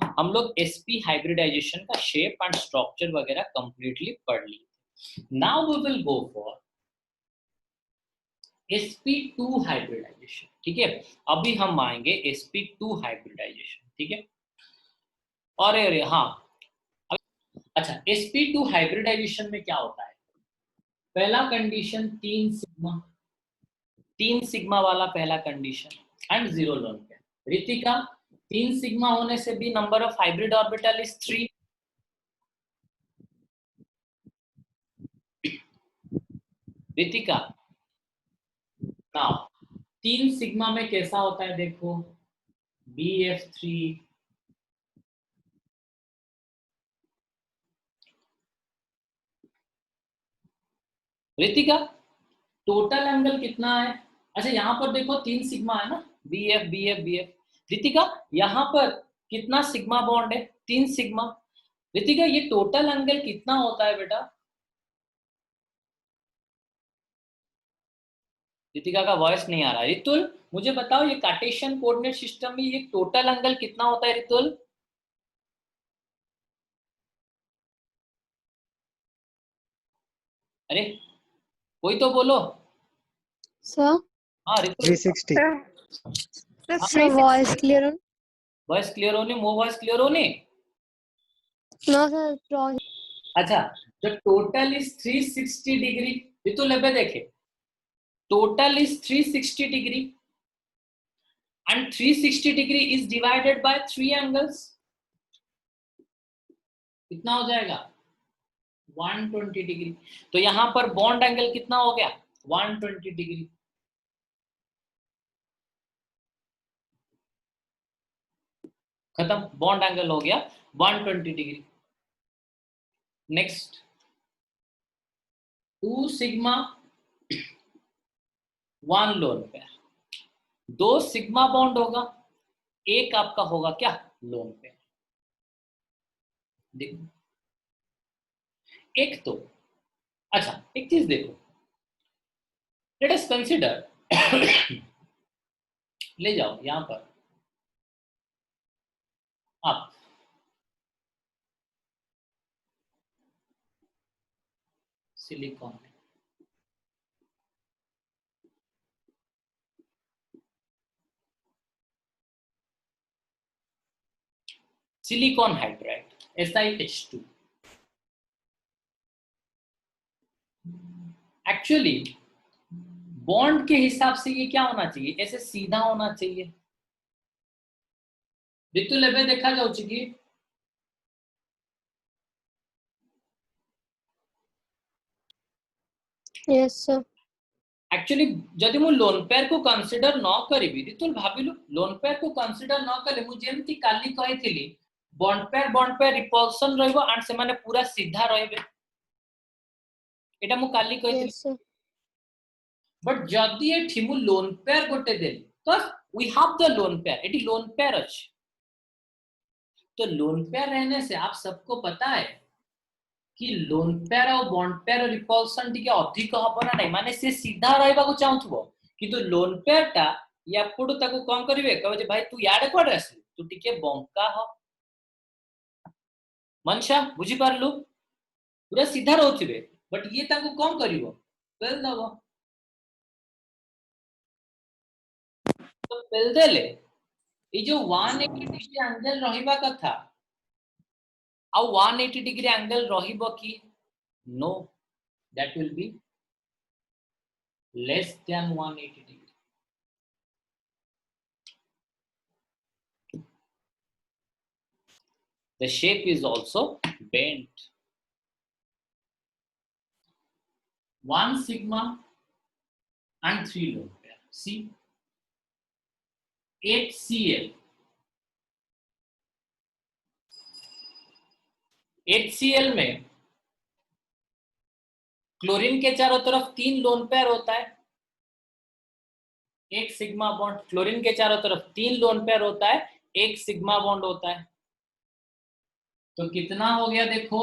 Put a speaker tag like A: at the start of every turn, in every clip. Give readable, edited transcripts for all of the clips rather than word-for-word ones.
A: हम लोग sp hybridisation का शेप एंड स्ट्रक्चर वगैरह कंप्लीटली पढ़ लिए। Now we will go for sp2 hybridisation. ठीक है, अभी हम आएंगे sp2 हाइब्रिडाइजेशन। ठीक है, और अरे हाँ, अच्छा sp2 हाइब्रिडाइजेशन में क्या होता है? पहला कंडीशन 3 सिग्मा वाला पहला condition and 0 lone pair. Ritika, 3 sigma होने से भी number of hybrid orbital is 3। Ritika, now 3 sigma में कैसा होता है देखो, BF3 रितिका, टोटल एंगल कितना है? अच्छा यहाँ पर देखो 3 सिग्मा है ना, BF BF BF। रितिका यहाँ पर कितना सिग्मा बॉन्ड है? 3 सिग्मा। रितिका ये टोटल एंगल कितना होता है बेटा? रितिका का वॉइस नहीं आ रहा। रितुल मुझे बताओ, ये कार्टेशियन कोऑर्डिनेट सिस्टम में ये टोटल एंगल कितना होता है रितुल? अरे कोई तो बोलो।
B: सर
A: हाँ रितुल,
C: 360
B: सर वॉइस क्लियर हो?
A: वॉइस क्लियर होने, मो वॉइस क्लियर होने।
B: No sir.
A: अच्छा, the total is 360 degree. Ritul अबे देखे, total is 360 degree and 360 degree is divided by 3 angles। कितना हो जाएगा? 120 डिग्री। तो यहां पर बॉन्ड एंगल कितना हो गया? 120 डिग्री। खत्म, बॉन्ड एंगल हो गया 120 degree. Next 2 sigma 1 lone pair, 2 sigma bond होगा, एक आपका होगा क्या? Lone pair. देखो एक तो, अच्छा एक चीज देखो, लेट अस कंसीडर ले जाओ यहां पर आप silicon, silicon hydride SiH2। Actually bond के हिसाब से ये क्या होना चाहिए? ऐसे सीधा होना चाहिए। ऋतु लेबे देखा जाऊँ कि
B: यस सर।
A: एक्चुअली जदि मु लोन पेयर को कंसीडर न करिबी, ऋतु भाबिलु लोन पेयर को कंसीडर न कले मु जेमति काली कहिथिली बॉन्ड पेयर रिपल्सन रहइबो एंड से माने पूरा सीधा रहइबे, एटा मु काली कहिथिली।
B: Yes sir.
A: बट जदि एठी मु लोन पेयर गोटे देली तो we have the lone pair, एटी लोन पेयर अछि। तो लोन पेयर रहने से आप सबको पता है कि लोन पेयर और बॉन्ड पेयर रिपल्सन टिके अधिक हबो ना नहीं, माने से सीधा रहइबा को चाहथबो किंतु लोन पेयर टा या पुडु ताको कोन करिवे कहबे जे भाई तू याडे कोडे आसी, तू टिके बंका हो। मनशा बुझी पारलु, पूरा सीधा रहउथिबे बट ये ताको कोन करिवो पेल दबो, तो पेल देले ए जो 180 डिग्री एंगल रहिबा कथा आ 180 डिग्री एंगल रहिबो की? No, that will be less than 180 degree। The shape is also bent। 1 sigma and 3 lone pair। See 8Cl, 8Cl में क्लोरीन के चारों तरफ 3 लोन पेयर होता है, एक सिग्मा बॉन्ड। क्लोरीन के चारों तरफ 3 लोन पेयर होता है, एक सिग्मा बॉन्ड होता है। तो कितना हो गया देखो,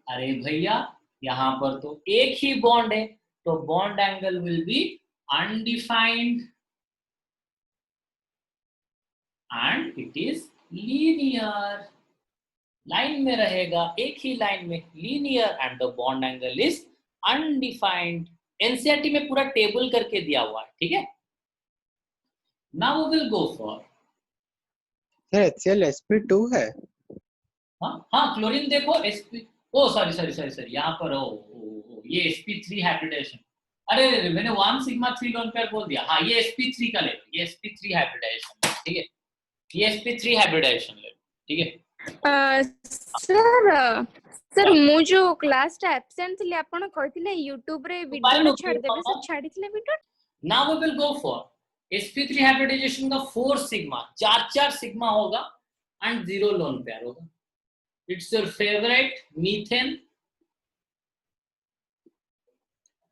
A: अरे भैया यहां पर तो एक ही बॉन्ड है, तो bond angle will be undefined and it is linear। Line में रहेगा, एक ही लाइन में, linear, and the bond angle is undefined. NCERT में पूरा टेबल करके दिया हुआ है, ठीक है। Now we will go for,
C: sir HCl sp2 है।
A: हाँ क्लोरीन देखो sp, oh sorry sorry sorry sorry, यहाँ पर ये sp3 हाइब्रिडाइजेशन, अरे मैंने 1 सिग्मा 3 लोन पेयर बोल दिया। हाँ ये sp3 का ले, ये sp3 हाइब्रिडाइजेशन, ठीक है, ये sp3 हाइब्रिडाइजेशन ले, ठीक है।
D: सर सर मु जो क्लास टा एब्सेंट थिले आपण कहिथिले YouTube रे वीडियो छाड़ देबे, सर छाड़ीथिले video.
A: Now we will go for sp3 hybridization का 4 सिग्मा, 4 सिग्मा होगा एंड 0 लोन पेयर होगा। It's your favourite methane,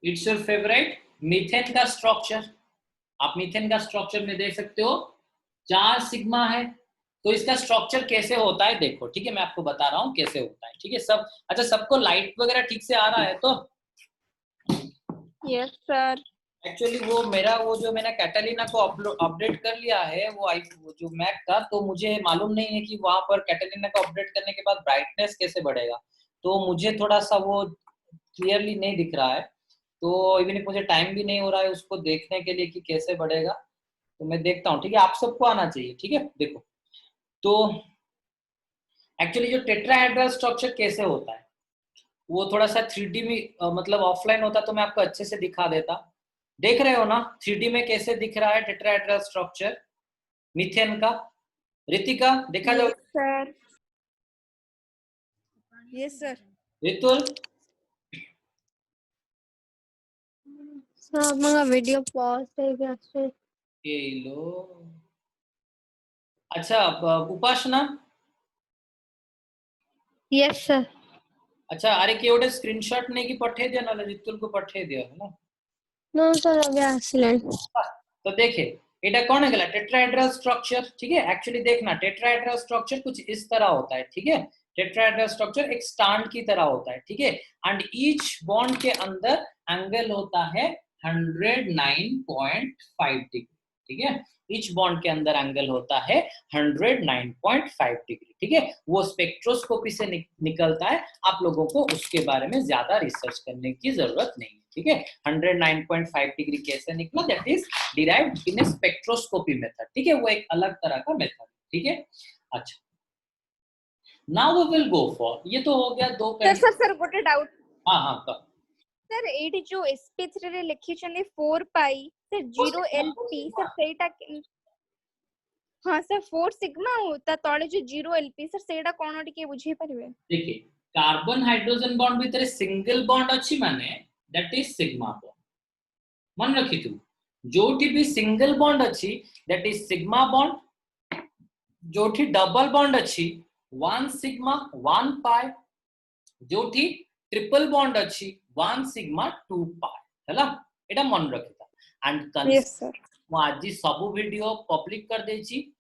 A: it's your favourite methane का स्ट्रक्चर। आप मीथेन का स्ट्रक्चर में देख सकते हो 4 सिग्मा है। तो इसका स्ट्रक्चर कैसे होता है देखो, ठीक है, मैं आपको बता रहा हूँ कैसे होता है, ठीक है। सब अच्छा, सबको लाइट वगैरह ठीक से आ रहा है तो?
D: Yes sir.
A: एक्चुअली वो मेरा वो जो मैंने कैटालिना को अपडेट कर लिया है, वो जो मैक का, तो मुझे मालूम नहीं है कि वहां पर कैटालिना को अपडेट करने के बाद ब्राइटनेस कैसे बढ़ेगा, तो मुझे थोड़ा सा वो क्लियरली नहीं दिख रहा है। तो इवन मुझे टाइम भी नहीं हो रहा है उसको देखने के लिए कि कैसे बढ़ेगा, तो मैं देखता हूँ, ठीक है। आप सबको आना चाहिए, ठीक है। देखो तो एक्चुअली जो टेट्राहेड्रल स्ट्रक्चर कैसे होता है, वो थोड़ा सा 3D में मतलब ऑफलाइन होता तो मैं आपको अच्छे से दिखा देता। देख रहे हो ना 3D में कैसे दिख रहा है टेट्राहेड्रल स्ट्रक्चर मीथेन का? रितिका देखा जाओ।
D: Sir yes sir.
A: Ritul
B: sir आपका वीडियो पॉज है क्या सर?
A: ये लो। अच्छा उपासना,
B: यस सर।
A: अच्छा अरे कि गोटे स्क्रीनशॉट नहीं कि पठे दिया ना, रितुल को पठे दिया है ना।
B: नो सर अभी एक्सीलेंट।
A: तो देखे এটা कौन है गला टेट्राहेड्रल स्ट्रक्चर, ठीक है। एक्चुअली देखना टेट्राहेड्रल स्ट्रक्चर कुछ इस तरह होता है, ठीक है। टेट्राहेड्रल स्ट्रक्चर एक स्टैंड की तरह होता है, ठीक है। एंड ईच बॉन्ड के अंदर एंगल होता है 109.5 डिग्री, ठीक है। ईच बॉन्ड के अंदर एंगल होता है 109.5 डिग्री, ठीक है। वो स्पेक्ट्रोस्कोपी से निकलता है, आप लोगों को उसके बारे में ज्यादा रिसर्च करने की जरूरत नहीं है, ठीक है। 109.5 डिग्री कैसे निकला, that is derived in A spectroscopy method, ठीक है। वो एक अलग तरह का मेथड, ठीक है। अच्छा now we will go for, ये तो हो गया दो
D: सर गोटे डाउट।
A: हाँ हाँ तो
D: सर एडी जो sp3 रे लिखी छने 4 पाई सर 0 lp सर सेटा हाँ सर 4 सिग्मा होता तळे जो 0 lp सर सेटा कोन टिके बुझे परिबे?
A: देखिए कार्बन हाइड्रोजन बॉन्ड भीतर सिंगल बॉन्ड अच्छी माने दैट इज सिग्मा बॉन्ड, मन रखी तू। जोठी भी सिंगल बॉन्ड अच्छी दैट इज सिग्मा बॉन्ड, जोठी डबल बॉन्ड अच्छी 1 सिग्मा 1 पाई, जोठी ट्रिपल बॉन्ड अच्छी 1 सिग्मा 2 पाई, हैला एटा मन रखिता। एंड
D: यस सर
A: मु आज सब वीडियो पब्लिक कर देची,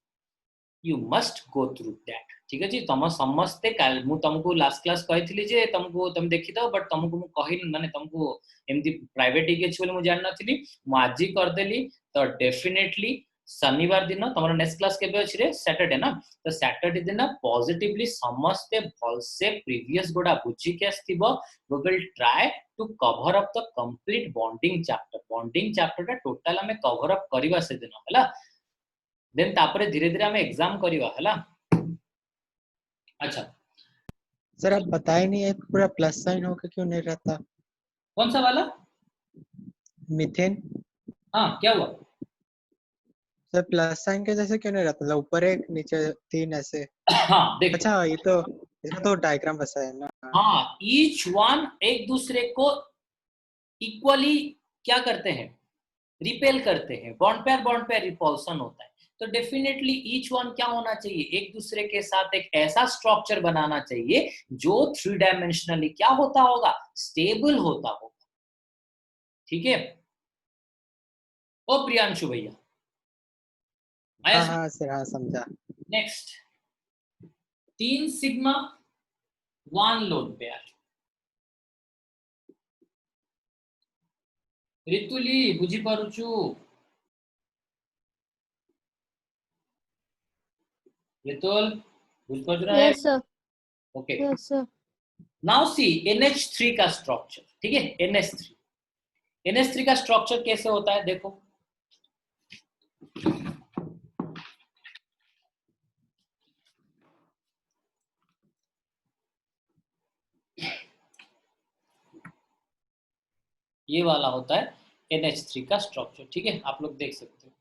A: you must go through that, ठीक है जी। तुम समस्ते काल मु तुमको लास्ट क्लास कहितली जे तुमको तुम देखि दो, बट तुमको मु कहि माने तुमको एमती प्राइवेट के छ मु जान नथिली, मु आज ही कर देली। तो डेफिनेटली शनिवार दिन तुम नेक्स्ट क्लास केबे अछि रे? सैटरडे ना। तो सैटरडे दिन पॉजिटिवली समस्ते भल से प्रीवियस गोडा बुझी के आस्थिबो। We will try to cover up the complete bonding chapter. Bonding chapter टा टोटल हमें कवर अप करबा से दिन हला, देन तापरे धीरे धीरे हमें एग्जाम करवा हला। अच्छा
C: सर आप बताए नहीं है पूरा प्लस साइन होकर क्यों नहीं रहता?
A: कौन सा वाला?
C: मीथेन।
A: हाँ क्या हुआ?
C: सर प्लस साइन के जैसे क्यों नहीं रहता? मतलब ऊपर एक नीचे 3 ऐसे।
A: हाँ देखो,
C: अच्छा ये तो इसका तो डायग्राम बसा है ना।
A: हाँ ईच वन एक दूसरे को इक्वली क्या करते हैं, रिपेल करते हैं। बॉन्ड पेयर रिपल्सन होता है। तो डेफिनेटली ईच वन क्या होना चाहिए, एक दूसरे के साथ एक ऐसा स्ट्रक्चर बनाना चाहिए जो 3 डायमेंशनली क्या होता होगा, स्टेबल होता होगा, ठीक है। ओ प्रियांशु भैया
C: हाँ हाँ सर हाँ समझा।
A: Next 3 sigma 1 lone pair. ऋतुली बुझी पारुछु? ऋतुल बुझ पारुछु ना?
B: Yes sir.
A: Okay
B: Yes, sir.
A: Now see NH3 का स्ट्रक्चर, ठीक है, NH3 का स्ट्रक्चर कैसे होता है देखो, ये वाला होता है NH3 का स्ट्रक्चर, ठीक है, आप लोग देख सकते हो।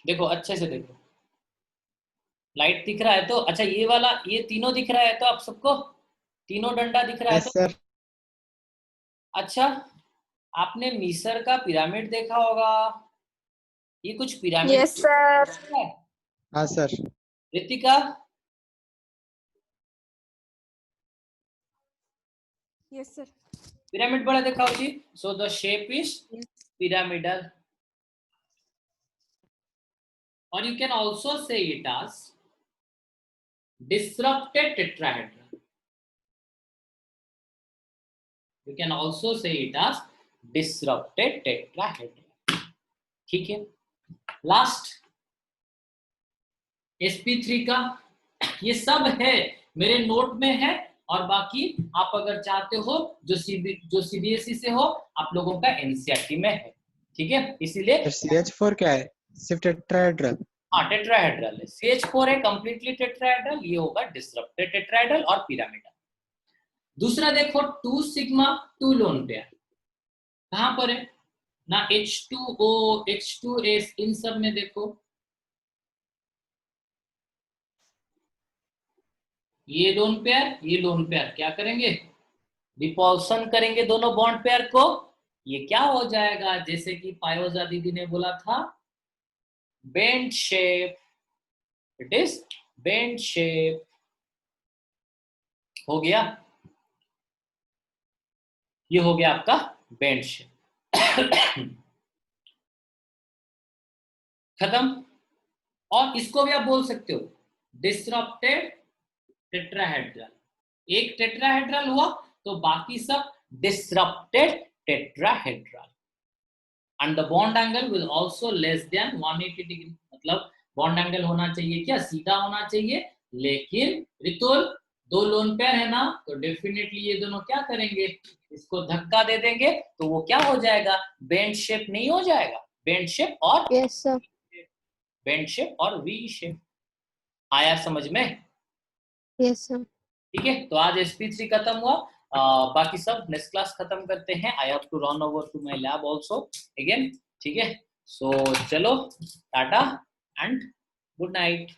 A: देखो अच्छे से देखो, लाइट दिख रहा है तो, अच्छा ये वाला, ये तीनों दिख रहा है तो आप सबको, तीनों डंडा दिख रहा है
C: यस
A: तो,
C: सर।
A: अच्छा आपने मिस्र का पिरामिड देखा होगा, ये कुछ पिरामिड
D: यस सर।
A: है।
C: हाँ sir.
A: Ritika,
D: yes sir.
A: Pyramid बड़ा देखा होगी, so the shape is pyramidal, और you can also say it as disrupted tetrahedron. You can also say it as disrupted tetrahedron. ठीक है, लास्ट sp3 का, ये सब है मेरे नोट में है, और बाकी आप अगर चाहते हो जो CBSE से हो, आप लोगों का NCERT में है, ठीक है, इसीलिए
C: CH4 क्या है? सिर्फ टेट्राहेड्रल।
A: हाँ टेट्राहेड्रल है, CH4 है कंप्लीटली टेट्राहेड्रल, ये होगा डिसरप्टेड टेट्राहेड्रल और पिरामिडल। दूसरा देखो 2 सिग्मा 2 लोन पेयर कहां पर है ना, H2O H2S, इन सब में देखो ये लोन पेयर क्या करेंगे, रिपल्सन करेंगे दोनों बॉन्ड पेयर को, ये क्या हो जाएगा, जैसे कि पायोजा दीदी ने बोला था, bend shape, it is bend shape हो गया, ये हो गया आपका बेंड शेप। खत्म, और इसको भी आप बोल सकते हो डिसरप्टेड टेट्राहेड्रल, एक टेट्राहेड्रल हुआ तो बाकी सब disrupted tetrahedral, and the bond angle will also less than 180 degree, मतलब बॉन्ड एंगल होना चाहिए क्या, सीधा होना चाहिए, लेकिन रितुल 2 लोन पेयर है ना, तो डेफिनेटली ये दोनों क्या करेंगे, इसको धक्का दे देंगे तो वो क्या हो जाएगा, बेंड शेप नहीं हो जाएगा, बेंड शेप और
B: Yes, sir.
A: बेंड शेप और वी शेप। आया समझ में?
B: Yes, sir.
A: ठीक है, तो आज sp3 खत्म हुआ, बाकी सब नेक्स्ट क्लास खत्म करते हैं। I have to run over to my lab also again, ठीक है, सो चलो टाटा एंड गुड नाइट।